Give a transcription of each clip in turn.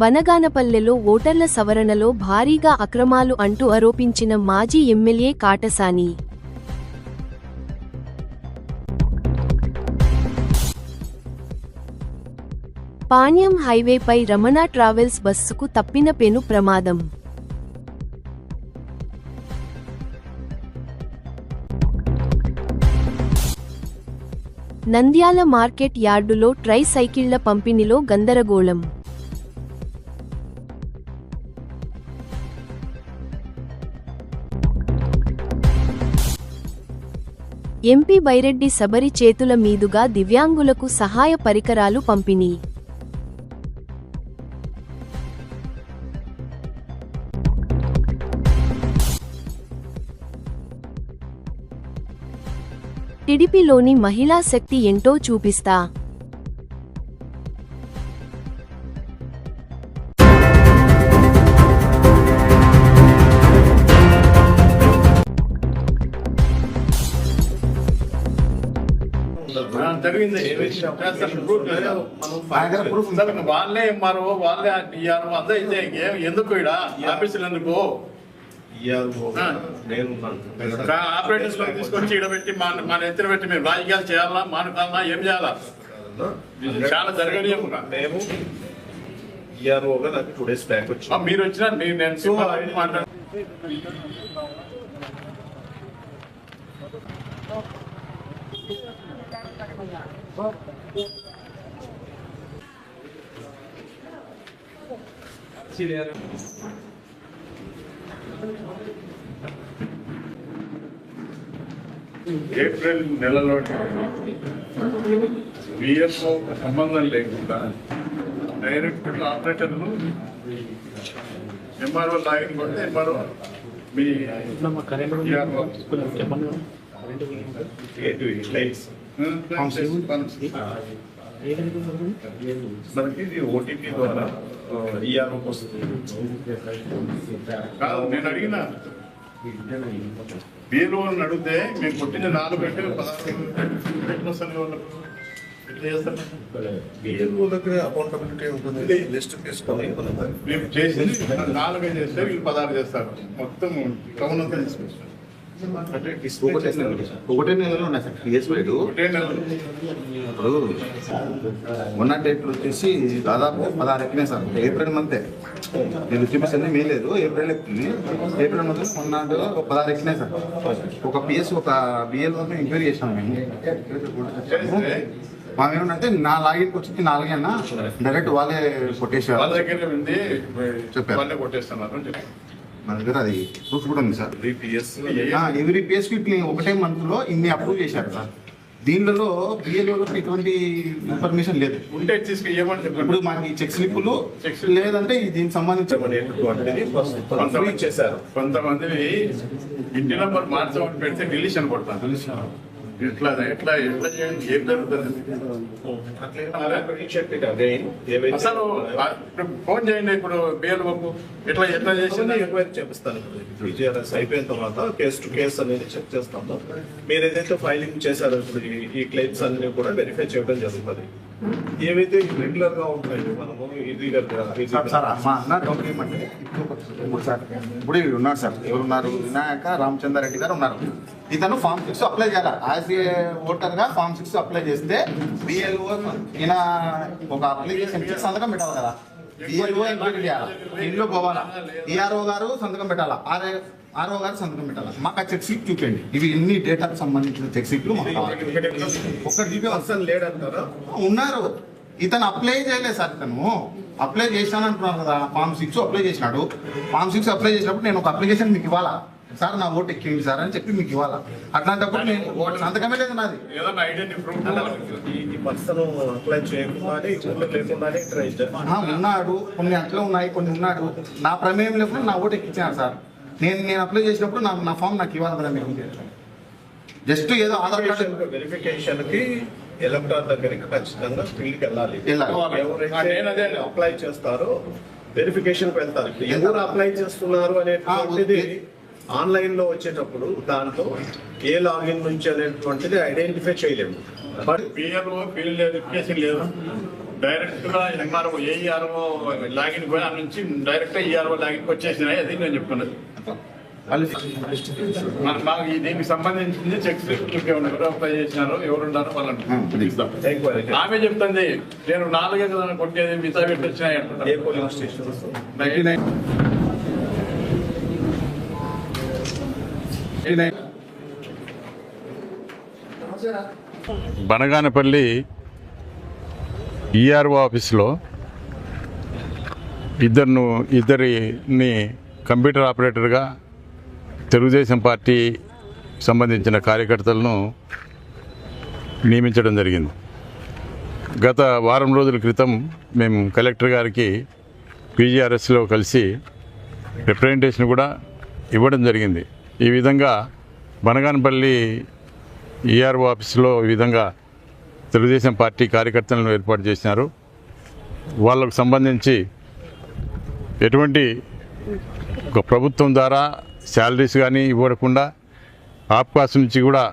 బనగానపల్లెలో ఓటర్ల సవరణలో భారీగా అక్రమాలు అంటూ ఆరోపించిన మాజీ ఎమ్మెల్యే కాటసాని. పాణ్యం హైవేపై రమణ ట్రావెల్స్ బస్సుకు తప్పిన పెను ప్రమాదం. నంద్యాల మార్కెట్ యార్డులో ట్రై సైకిళ్ల పంపిణీలో గందరగోళం. ఎంపీ బైరెడ్డి సబరి చేతుల మీదుగా దివ్యాంగులకు సహాయ పరికరాలు పంపిణీ. టీడీపీలోని మహిళా శక్తి ఏంటో చూపిస్తా. వాళ్ళే మరో వాళ్ళే అంతా అయితే ఎందుకు ఇక్కడ ఆఫీసులు ఎందుకు ఆపరేటర్స్ తీసుకొచ్చి ఇడబెట్టి మన ఎత్తున పెట్టి మేము రాజకీయాలు చేయాలా మానుకాలనా ఏం చేయాలా చాలా జరగని మేము నాకు 2 days బ్యాక్ వచ్చి మీరు వచ్చినా నేను మాట్లాడు ఏప్రిల్ నెలలో బిఎస్ఓ సంబంధం లేకుండా డైరెక్ట్ ఆపరేటర్లు ఎంఆర్ఓ లాగిన్ కొడితే ఎంఆర్ఓ మీ మనకి ఇది ఓటీపీ ద్వారా ఈఆర్ఓకి వస్తుంది. నేను అడిగిన బిఎల్ఓ అడిగితే మేము కొట్టిన 4 గంటలు 16 బిఎల్ఓలకి అకౌంటబిలిటీ ఉంటుంది. లిస్ట్ తీసుకొని మేము చేసింది 4 చేస్తే వీళ్ళు 16 చేస్తారు. మొత్తం టౌన్ అంతా తీసుకొచ్చారు. ఒకటే నెలలో ఉన్నాయి సార్ కేసు వైడు. ఇప్పుడు ఉన్న డేట్లు వచ్చేసి దాదాపు 16 ఎక్కినాయి సార్. ఏప్రిల్ మంతే నేను చూపిస్తుంది మే లేదు, ఏప్రిల్ ఎక్కింది. ఏప్రిల్ మంత్ మొన్న 16 ఎక్కినాయి సార్. ఒక పిఎస్ ఒక బిఎల్ఓ ఎంక్వైరీ చేసాం మేము. మామేమంటే నా లాగిన్కి వచ్చి 4 అన్నా డైరెక్ట్ వాళ్ళే కొట్టేసారు. చెప్పారు మన దగ్గర అది ప్రూఫ్ కూడా ఉంది సార్. ఎవ్రీ పిఎస్కి ఒకటే మంత్ లో ఇన్ని అప్రూవ్ చేశారు సార్. దీనిలో బిఎల్ఓలో ఎటువంటి ఇన్ఫర్మేషన్ లేదు. ఇప్పుడు మాకు చెక్ స్లిప్పులు లేదంటే దీనికి సంబంధించి కొంతమంది ఇంటి నెంబర్ మార్చమని పెడితే డిలీషన్ కొడతాను. ఎట్లా ఎట్లా ఎట్లా చేయండి, ఏం జరుగుతుంది అసలు ఫోన్ చేయండి. ఇప్పుడు బిఎల్ఓకు ఎట్లా ఎట్లా చేసింది ఎంక్వైరీ చేపిస్తాను. విజిఆర్ఎస్ అయిపోయిన తర్వాత కేసు టు కేసు అనేది చెక్ చేస్తాము. మీరు ఏదైతే ఫైలింగ్ చేశారో ఇప్పుడు ఈ క్లెయిమ్స్ అన్ని కూడా వెరిఫై చేయడం జరుగుతుంది. ఏవైతే రెగ్యులర్ గా ఉంటాయో మనము ఇప్పుడు ఉన్నారు సార్. ఎవరున్నారు? వినాయక రామచంద్రారెడ్డి గారు ఉన్నారు. ఇతను ఫామ్ 6 అప్లై చేయాలి. యాజ్ ఏ ఓటర్ గా ఫామ్ 6 అప్లై చేస్తే బిఎల్ఓ ఈయన ఒక అప్లికేషన్ సంతకం పెట్టాలి కదా. బిఎల్ఓ ఎంక్వైరీ చేయాలి, ఇంట్లో పోవాలా, ఈఆర్ఓ గారు సంతకం పెట్టాలా, ఆర్ఓ గారు సంతకం పెట్టాలి. మాకు ఆ చెక్ స్లిప్ చూపండి. ఇవి ఎన్ని డేటాకు సంబంధించిన చెక్ స్లిప్లు ఒక్కటి చూపి లేడంటారా? ఉన్నారు. ఇతను అప్లై చేయలేదు సార్. ఇతను అప్లై చేశాను అంటున్నారు కదా. ఫామ్ 6 అప్లై చేసినాడు. ఫామ్ 6 అప్లై చేసినప్పుడు నేను ఒక అప్లికేషన్ మీకు ఇవ్వాలా సార్, నా ఓటు ఎక్కింది సార్ అని చెప్పి మీకు ఇవ్వాలా. అట్లాంటప్పుడు నేను ఓటు సంతకమే లేదు నాది. ఉన్నాడు, కొన్ని అట్లా ఉన్నాయి, కొన్ని ఉన్నాడు. నా ప్రమేయం లేకుండా నా ఓటు ఎక్కించాను సార్. నేను అప్లై చేసినప్పుడు నా ఫామ్ నాకు ఇవ్వాలి కదా. మీరు జస్ట్ ఏదో ఆధార్ కార్డు వెరిఫికేషన్ కి ఎలక్టర్ దగ్గరికి ఖచ్చితంగా ఫీల్డ్కి వెళ్ళాలి. ఎవరైతే అప్లై చేస్తారో వెరిఫికేషన్ వెళ్తారు. ఎవరు అప్లై చేస్తున్నారు అనేటువంటిది ఆన్లైన్ లో వచ్చేటప్పుడు దాంట్లో ఏ లాగిన్ నుంచి అనేటువంటిది ఐడెంటిఫై చేయలేము. బట్ పిఎల్ఓ ఫీల్డ్ వెరిఫికేషన్ లేదు. డైరెక్ట్గా ఎంఆర్ఓ ఏఈఆర్ఓ లాగిన్ పోయి ఆ నుంచి డైరెక్ట్గా ఈఆర్ఓ లాగిన్కి వచ్చేసినాయి. అది నేను చెప్తున్నది. మాకు దీనికి సంబంధించింది చెక్ స్లిప్ ఎవరు అప్లై చేసినారో ఎవరు ఉన్నారో వాళ్ళని ఆమె చెప్తుంది. నేను 4 కొట్టేది మిగతా పెట్టి వచ్చినాయి అంటున్నారు. బనగానపల్లి ఈఆర్ఓ ఆఫీస్లో ఇద్దరిని కంప్యూటర్ ఆపరేటర్గా తెలుగుదేశం పార్టీ సంబంధించిన కార్యకర్తలను నియమించడం జరిగింది. గత వారం రోజుల క్రితం మేము కలెక్టర్ గారికి పీజీఆర్ఎస్లో కలిసి రిప్రజెంటేషన్ కూడా ఇవ్వడం జరిగింది. ఈ విధంగా బనగానపల్లి ఈఆర్ఓ ఆఫీస్లో ఈ విధంగా తెలుగుదేశం పార్టీ కార్యకర్తలను ఏర్పాటు చేసినారు. వాళ్ళకు సంబంధించి ఎటువంటి ఒక ప్రభుత్వం ద్వారా శాలరీస్ కానీ ఇవ్వకుండా ఆప్కాస్ నుంచి కూడా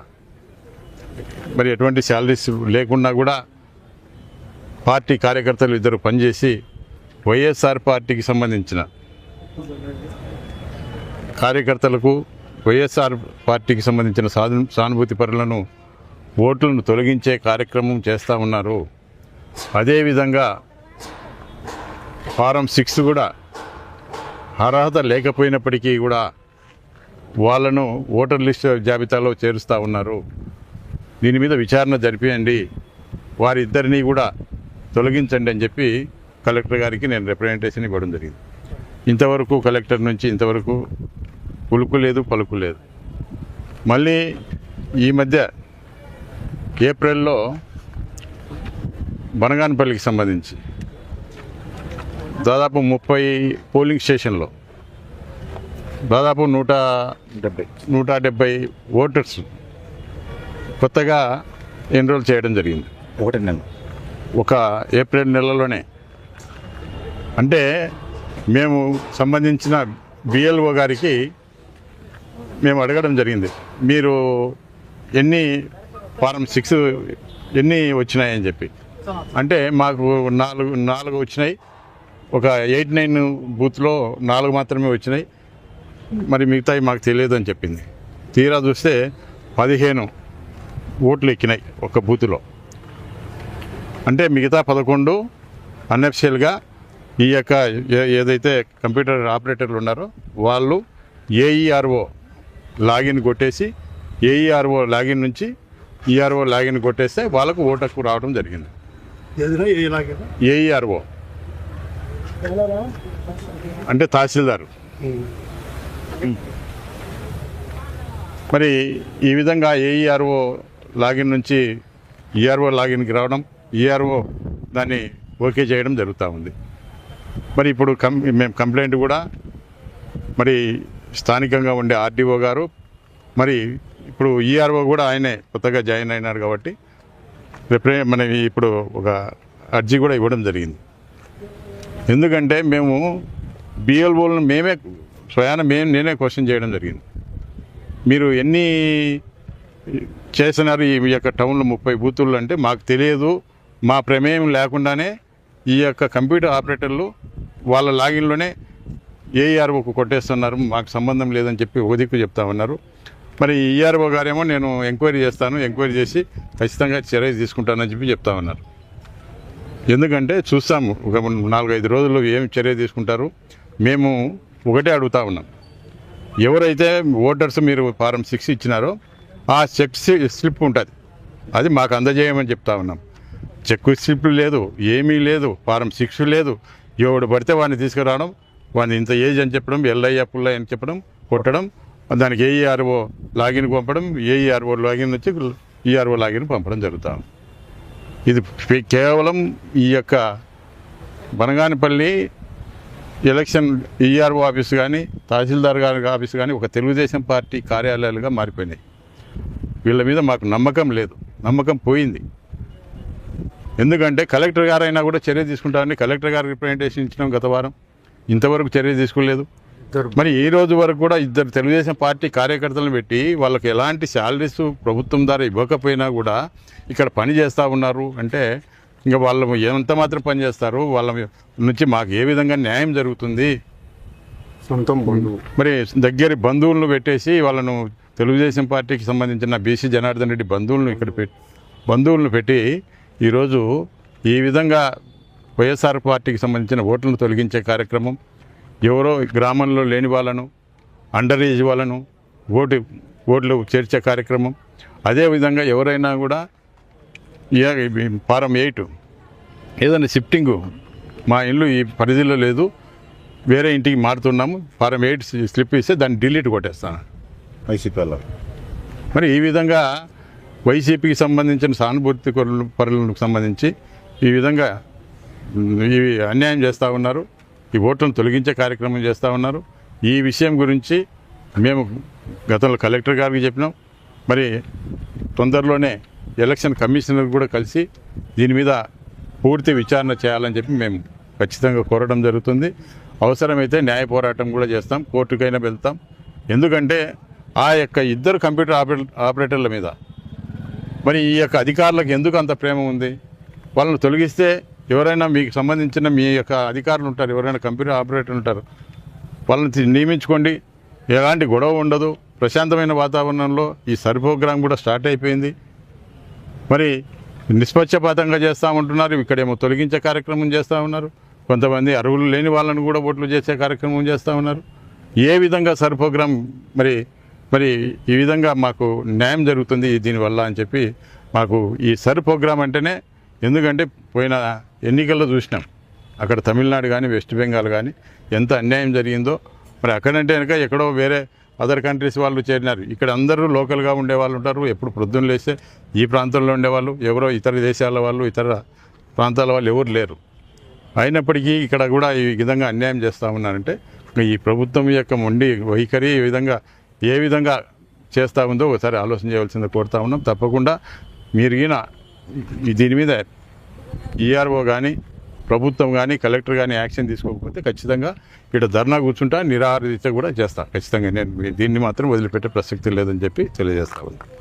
మరి ఎటువంటి శాలరీస్ లేకుండా కూడా పార్టీ కార్యకర్తలు ఇద్దరు పనిచేసి వైఎస్ఆర్ పార్టీకి సంబంధించిన కార్యకర్తలకు వైఎస్ఆర్ పార్టీకి సంబంధించిన సానుభూతి పరులను ఓట్లను తొలగించే కార్యక్రమం చేస్తూ ఉన్నారు. అదేవిధంగా ఫారం 6 కూడా అర్హత లేకపోయినప్పటికీ కూడా వాళ్ళను ఓటర్ లిస్ట్ జాబితాలో చేరుస్తూ ఉన్నారు. దీని మీద విచారణ జరిపియండి, వారిద్దరినీ కూడా తొలగించండి అని చెప్పి కలెక్టర్ గారికి నేను రిప్రజెంటేషన్ ఇవ్వడం జరిగింది. ఇంతవరకు కలెక్టర్ నుంచి ఇంతవరకు ఉలుకు లేదు, పలుకు లేదు. మళ్ళీ ఈ మధ్య ఏప్రిల్లో బనగానపల్లికి సంబంధించి దాదాపు 30 పోలింగ్ స్టేషన్లో దాదాపు 170 ఓటర్స్ కొత్తగా ఎన్రోల్ చేయడం జరిగింది. ఒక ఏప్రిల్ నెలలోనే. అంటే మేము సంబంధించిన బిఎల్ఓ గారికి మేము అడగడం జరిగింది, మీరు ఎన్ని ఫారం 6 ఎన్ని వచ్చినాయని చెప్పి. అంటే మాకు 4 వచ్చినాయి, ఒక 8-9 బూత్లో 4 మాత్రమే వచ్చినాయి, మరి మిగతాయి మాకు తెలియదు అని చెప్పింది. తీరా చూస్తే 15 ఓట్లు ఎక్కినాయి ఒక బూత్లో. అంటే మిగతా 11 అన్అఫిషియల్గా ఈ యొక్క ఏదైతే కంప్యూటర్ ఆపరేటర్లు ఉన్నారో వాళ్ళు ఏఈఆర్ఓ లాగిన్ కొట్టేసి ఏఈఆర్ఓ లాగిన్ నుంచి ఈఆర్ఓ లాగిన్ కొట్టేస్తే వాళ్ళకు ఓటు హక్కు రావడం జరిగింది. ఏఈఆర్ఓ అంటే తహసీల్దారు. మరి ఈ విధంగా ఏఈఆర్ఓ లాగిన్ నుంచి ఈఆర్ఓ లాగిన్కి రావడం, ఈఆర్ఓ దాన్ని ఓకే చేయడం జరుగుతూ ఉంది. మరి ఇప్పుడు మేము కంప్లైంట్ కూడా మరి స్థానికంగా ఉండే ఆర్డీఓ గారు, మరి ఇప్పుడు ఈఆర్ఓ కూడా ఆయనే కొత్తగా జాయిన్ అయినారు కాబట్టి మన ఇప్పుడు ఒక అర్జీ కూడా ఇవ్వడం జరిగింది. ఎందుకంటే మేము బిఎల్ఓలను నేనే క్వశ్చన్ చేయడం జరిగింది. మీరు ఎన్ని చేసినారు ఈ యొక్క టౌన్లో 30 బూతులు అంటే మాకు తెలియదు, మా ప్రమేయం లేకుండానే ఈ యొక్క కంప్యూటర్ ఆపరేటర్లు వాళ్ళ లాగిన్లోనే ఏఈఆర్ఓకు కొట్టేస్తున్నారు, మాకు సంబంధం లేదని చెప్పి ఒక దిక్కు చెప్తా ఉన్నారు. మరి ఈఆర్ఓ గారేమో నేను ఎంక్వైరీ చేస్తాను, ఎంక్వైరీ చేసి ఖచ్చితంగా చర్య తీసుకుంటానని చెప్పి చెప్తా ఉన్నారు. ఎందుకంటే చూస్తాము ఒక 4-5 రోజుల్లో ఏం చర్య తీసుకుంటారు. మేము ఒకటే అడుగుతా ఉన్నాం, ఎవరైతే ఓటర్స్ మీరు ఫారం 6 ఇచ్చినారో ఆ చెక్ స్లిప్ ఉంటుంది, అది మాకు అందజేయమని చెప్తా ఉన్నాం. చెక్ స్లిప్ లేదు, ఏమీ లేదు, ఫారం 6 లేదు. ఎవడు పడితే వాడిని తీసుకురావడం, వాడిని ఇంత ఏజ్ అని చెప్పడం, ఎల్లయ్య పుల్లయ్య అని చెప్పడం, కొట్టడం, దానికి ఏఈఆర్ఓ లాగిన్ పంపడం, ఏఈఆర్ఓ లాగిన్ నుంచి ఈఆర్ఓ లాగిన్ పంపడం జరుగుతాం. ఇది కేవలం ఈ యొక్క బనగానపల్లి ఎలక్షన్ ఈఆర్ఓ ఆఫీస్ కానీ తహసీల్దార్ గారి ఆఫీస్ కానీ ఒక తెలుగుదేశం పార్టీ కార్యాలయాలుగా మారిపోయినాయి. వీళ్ళ మీద మాకు నమ్మకం లేదు, నమ్మకం పోయింది. ఎందుకంటే కలెక్టర్ గారైనా కూడా చర్య తీసుకుంటామని కలెక్టర్ గారికి రిప్రజెంటేషన్ ఇచ్చినాం గత వారం, ఇంతవరకు చర్య తీసుకోలేదు. మరి ఈ రోజు వరకు కూడా 2 తెలుగుదేశం పార్టీ కార్యకర్తలను పెట్టి వాళ్ళకి ఎలాంటి శాలరీస్ ప్రభుత్వం ద్వారా ఇవ్వకపోయినా కూడా ఇక్కడ పని చేస్తూ ఉన్నారు అంటే ఇంకా వాళ్ళు ఎంత మాత్రం పనిచేస్తారు, వాళ్ళ నుంచి మాకు ఏ విధంగా న్యాయం జరుగుతుంది? సొంతం బంధువు మరి దగ్గర బంధువులను పెట్టేసి వాళ్ళను తెలుగుదేశం పార్టీకి సంబంధించిన బీసీ జనార్దన్ రెడ్డి బంధువులను పెట్టి ఈరోజు ఈ విధంగా వైఎస్ఆర్ పార్టీకి సంబంధించిన ఓట్లను తొలగించే కార్యక్రమం, ఎవరో గ్రామంలో లేని వాళ్ళను, అండర్ ఏజ్ వాళ్ళను ఓట్లు చేర్చే కార్యక్రమం, అదేవిధంగా ఎవరైనా కూడా ఫారం 8 ఏదైనా షిఫ్టింగు, మా ఇల్లు ఈ పరిధిలో లేదు, వేరే ఇంటికి మారుతున్నాము, ఫారం 8 స్లిప్ ఇస్తే దాన్ని డిలీట్ కొట్టేస్తాను వైసీపీ వాళ్ళు. మరి ఈ విధంగా వైసీపీకి సంబంధించిన సానుభూతి పరులకు సంబంధించి ఈ విధంగా ఇవి అన్యాయం చేస్తూ ఉన్నారు, ఈ ఓట్లను తొలగించే కార్యక్రమం చేస్తూ ఉన్నారు. ఈ విషయం గురించి మేము గతంలో కలెక్టర్ గారికి చెప్పినాం. మరి తొందరలోనే ఎలక్షన్ కమిషనర్ కూడా కలిసి దీని మీద పూర్తి విచారణ చేయాలని చెప్పి మేము ఖచ్చితంగా కోరడం జరుగుతుంది. అవసరమైతే న్యాయ పోరాటం కూడా చేస్తాం, కోర్టుకైనా వెళ్తాం. ఎందుకంటే ఆ యొక్క ఇద్దరు కంప్యూటర్ ఆపరేటర్ల మీద మరి ఈ యొక్క అధికారులకు ఎందుకు అంత ప్రేమ ఉంది? వాళ్ళని తొలగిస్తే ఎవరైనా మీకు సంబంధించిన మీ యొక్క అధికారులు ఉంటారు, ఎవరైనా కంప్యూటర్ ఆపరేటర్ ఉంటారు, వాళ్ళని నియమించుకోండి, ఎలాంటి గొడవ ఉండదు, ప్రశాంతమైన వాతావరణంలో ఈ సర్ ప్రోగ్రాం కూడా స్టార్ట్ అయిపోయింది. మరి నిష్పక్షపాతంగా చేస్తామంటున్నారు, ఇక్కడేమో తొలగించే కార్యక్రమం చేస్తూ ఉన్నారు. కొంతమంది అర్హులు లేని వాళ్ళను కూడా ఓట్లు చేసే కార్యక్రమం చేస్తూ ఉన్నారు. ఏ విధంగా సర్ ప్రోగ్రాం మరి ఈ విధంగా మాకు న్యాయం జరుగుతుంది దీనివల్ల అని చెప్పి మాకు ఈ సర్ ప్రోగ్రాం అంటేనే, ఎందుకంటే పోయిన ఎన్నికల్లో చూసినాం అక్కడ తమిళనాడు కానీ వెస్ట్ బెంగాల్ కానీ ఎంత అన్యాయం జరిగిందో. మరి అక్కడంటే కనుక ఎక్కడో వేరే అదర్ కంట్రీస్ వాళ్ళు చేరినారు, ఇక్కడ అందరూ లోకల్గా ఉండేవాళ్ళు ఉంటారు. ఎప్పుడు ప్రొద్దున లేస్తే ఈ ప్రాంతంలో ఉండేవాళ్ళు, ఎవరో ఇతర దేశాల వాళ్ళు, ఇతర ప్రాంతాల వాళ్ళు ఎవరు లేరు. అయినప్పటికీ ఇక్కడ కూడా ఈ విధంగా అన్యాయం చేస్తూ ఉన్నారంటే ఈ ప్రభుత్వం యొక్క మొండి వైఖరి ఏ విధంగా చేస్తూ ఉందో ఒకసారి ఆలోచన చేయవలసింది కోరుతా ఉన్నాం. తప్పకుండా మీరు దీని మీద ఈఆర్ఓ కానీ ప్రభుత్వం కానీ కలెక్టర్ కానీ యాక్షన్ తీసుకోకపోతే ఖచ్చితంగా ఇక్కడ ధర్నా కూర్చుంటా, నిరాహార దీక్ష కూడా చేస్తా. ఖచ్చితంగా నేను దీన్ని మాత్రం వదిలిపెట్టే ప్రసక్తి లేదని చెప్పి తెలియజేస్తా ఉన్నాను.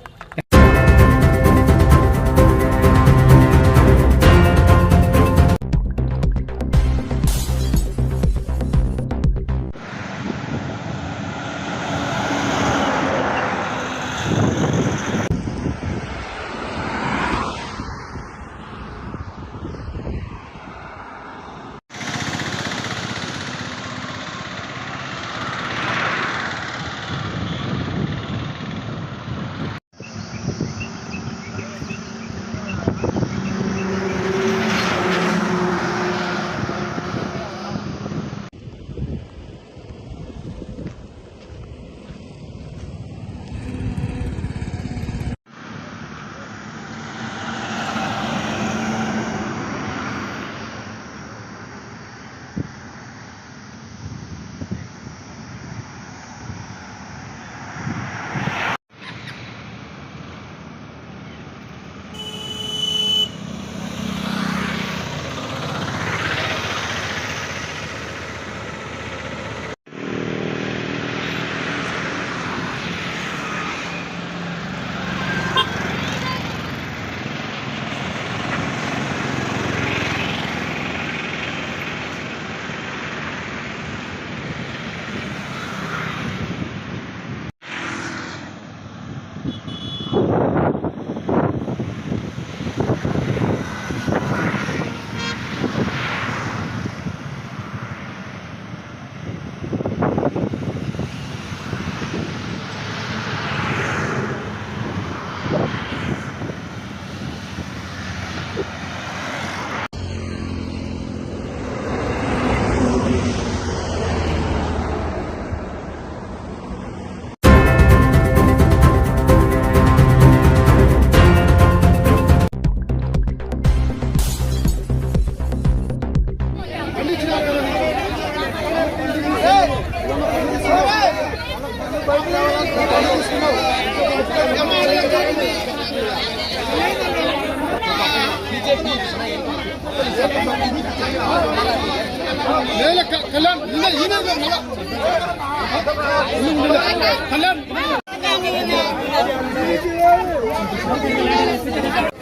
కళ్యాణ్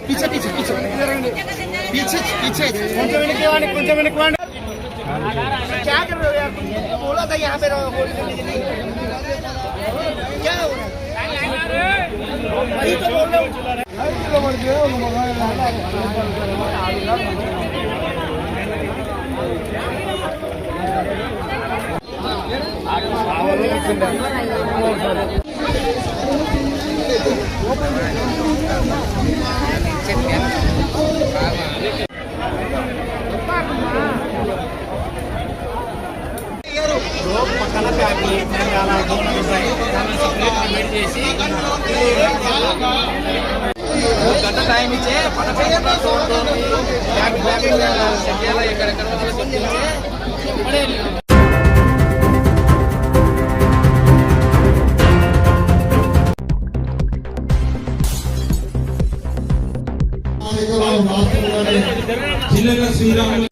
पीछे पीछे पीछे पीछे पीछे కొంచెం వెనక్కి వాడి क्या कर रहे हो यार तुम बोला था यहाँ पे रहो होली खेलने के लिए क्या हो रहा है वही तो बोल रहा हूँ గంట టైం ఇచ్చే జిల్లా శ్రీరాములు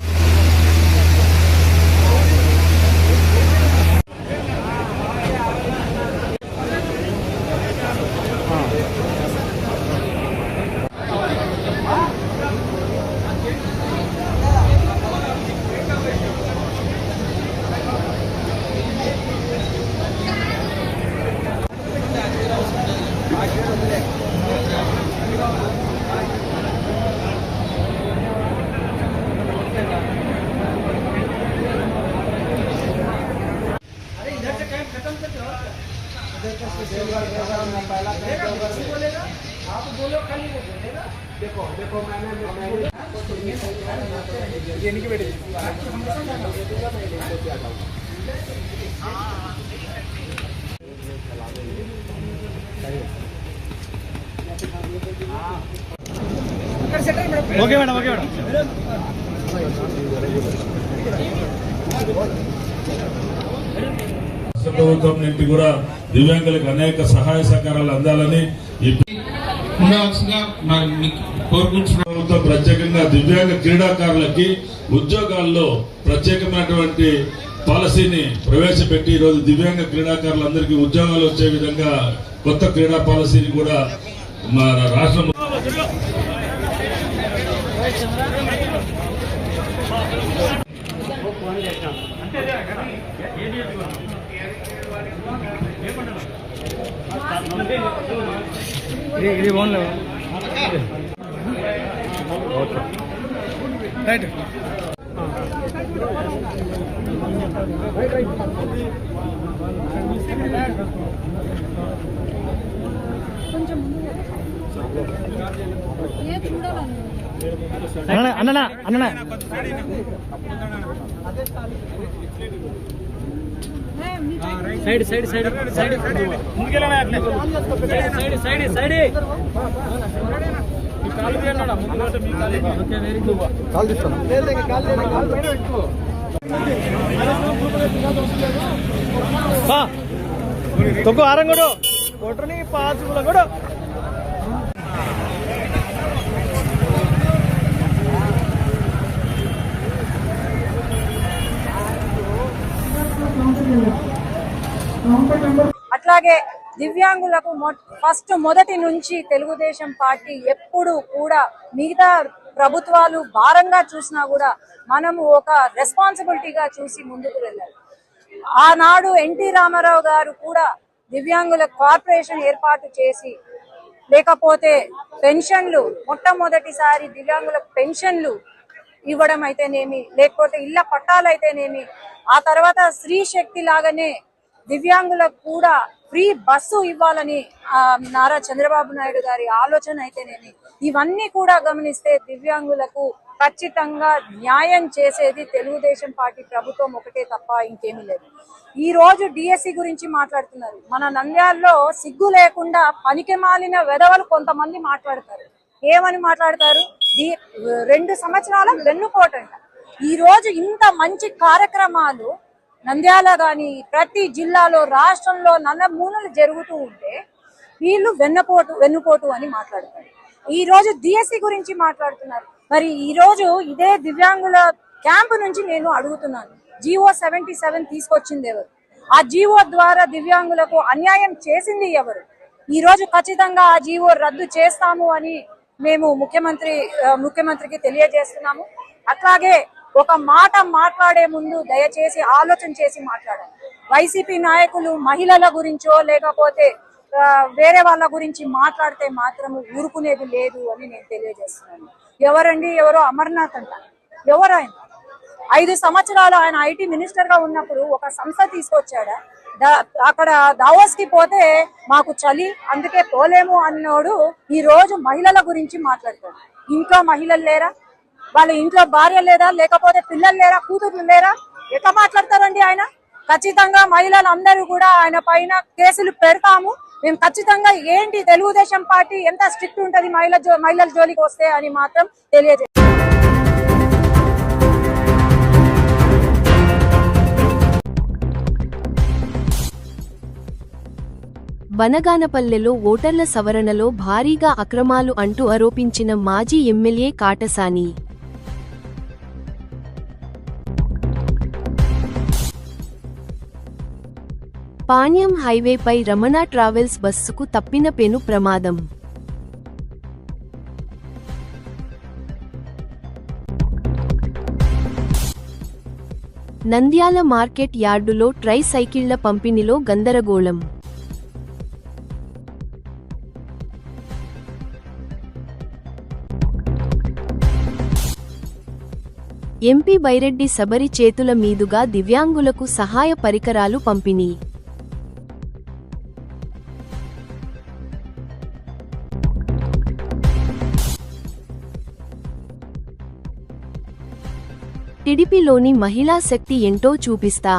देखो देखो मैंने ये नहीं बैठे ओके मैडम ओके मैडम ప్రభుత్వం నుండి కూడా దివ్యాంగులకు అనేక సహాయ సహకారాలు అందాలని ప్రభుత్వం ప్రత్యేకంగా దివ్యాంగ క్రీడాకారులకి ఉద్యోగాల్లో ప్రత్యేకమైనటువంటి పాలసీని ప్రవేశపెట్టి ఈరోజు దివ్యాంగ క్రీడాకారులందరికీ ఉద్యోగాలు వచ్చే విధంగా కొత్త క్రీడా పాలసీని కూడా మన రాష్ట్రం ఇది ఓన్ లెవెల్ రైట్ అన్న అన్న సైడ్ సైడ్ సైడ్ సైడ్ ముందుకెళ్ళనా అట్లే సైడ్ సైడ్ సైడ్ మీ కాలు తీయన్నాడా ముందుట మీ కాలు ఓకే వెరీ గుడ్ కాలు తీస్తాను లేదండి కాలు పైన పెట్టుకో బా తొక్కు ఆరంగడు కొట్రని పాసుల కూడా అట్లాగే దివ్యాంగులకు మొదటి నుంచి తెలుగుదేశం పార్టీ ఎప్పుడు కూడా మిగతా ప్రభుత్వాలు భారంగా చూసినా కూడా మనము ఒక రెస్పాన్సిబిలిటీగా చూసి ముందుకు వెళ్ళాలి. ఆనాడు ఎన్టీ రామారావు గారు కూడా దివ్యాంగుల కార్పొరేషన్ ఏర్పాటు చేసి, లేకపోతే పెన్షన్లు మొట్టమొదటిసారి దివ్యాంగులకు పెన్షన్లు ఇవ్వడం అయితేనేమి, లేకపోతే ఇళ్ల పట్టాలైతేనేమి, ఆ తర్వాత స్త్రీ శక్తి లాగానే దివ్యాంగులకు కూడా ఫ్రీ బస్సు ఇవ్వాలని నారా చంద్రబాబు నాయుడు గారి ఆలోచన అయితేనేమి, ఇవన్నీ కూడా గమనిస్తే దివ్యాంగులకు ఖచ్చితంగా న్యాయం చేసేది తెలుగుదేశం పార్టీ ప్రభుత్వం ఒకటే తప్ప ఇంకేమీ లేదు. ఈ రోజు డిఎస్సి గురించి మాట్లాడుతున్నారు. మన నంద్యాలలో సిగ్గు లేకుండా పనికి మాలిన వెధవలు కొంతమంది మాట్లాడతారు. ఏమని మాట్లాడతారు? 2 సంవత్సరాల వెన్నుపోటంట. ఈ రోజు ఇంత మంచి కార్యక్రమాలు నంద్యాల గాని ప్రతి జిల్లాలో రాష్ట్రంలో నలుమూలలు జరుగుతూ ఉంటే వీళ్ళు వెన్నుపోటు అని మాట్లాడతారు. ఈ రోజు డిఎస్సి గురించి మాట్లాడుతున్నారు. మరి ఈ రోజు ఇదే దివ్యాంగుల క్యాంపు నుంచి నేను అడుగుతున్నాను, జీవో 77 తీసుకొచ్చింది ఎవరు? ఆ జీవో ద్వారా దివ్యాంగులకు అన్యాయం చేసింది ఎవరు? ఈ రోజు ఖచ్చితంగా ఆ జీవో రద్దు చేస్తాము అని మేము ముఖ్యమంత్రికి తెలియజేస్తున్నాము. అట్లాగే ఒక మాట మాట్లాడే ముందు దయచేసి ఆలోచన చేసి మాట్లాడాలి. వైసీపీ నాయకులు మహిళల గురించో లేకపోతే వేరే వాళ్ళ గురించి మాట్లాడితే మాత్రం ఊరుకునేది లేదు అని నేను తెలియజేస్తున్నాను. ఎవరో అమర్నాథ్ అంట, ఎవరు ఆయన? 5 సంవత్సరాలు ఆయన ఐటీ మినిస్టర్ గా ఉన్నప్పుడు ఒక సంస్థ తీసుకొచ్చాడా? అక్కడ దావోస్ కి పోతే మాకు చలి అందుకే పోలేము అన్నోడు ఈ రోజు మహిళల గురించి మాట్లాడతాడు. ఇంట్లో మహిళలు లేరా? వాళ్ళ ఇంట్లో భార్య లేదా? లేకపోతే పిల్లలు లేరా? కూతుర్లు లేరా? ఎట్లా మాట్లాడతారండి ఆయన? ఖచ్చితంగా మహిళలందరూ కూడా ఆయన పైన కేసులు పెడతాము. మేము ఖచ్చితంగా ఏంటి తెలుగుదేశం పార్టీ ఎంత స్ట్రిక్ట్ ఉంటది మహిళల జోలికి వస్తే అని మాత్రం తెలియజేస్తాం. బనగానపల్లెలో ఓటర్ల సవరణలో భారీగా అక్రమాలు అంటూ ఆరోపించిన మాజీ ఎమ్మెల్యే కాటసాని. పాణ్యం హైవేపై రమణ ట్రావెల్స్ బస్సుకు తప్పిన పెను ప్రమాదం. నంద్యాల మార్కెట్ యార్డులో ట్రై సైకిళ్ల పంపిణీలో గందరగోళం. ఎంపీ బైరెడ్డి సబరి చేతుల మీదుగా దివ్యాంగులకు సహాయ పరికరాలు పంపిణీ. టీడీపీలోని మహిళా శక్తి ఏంటో చూపిస్తా.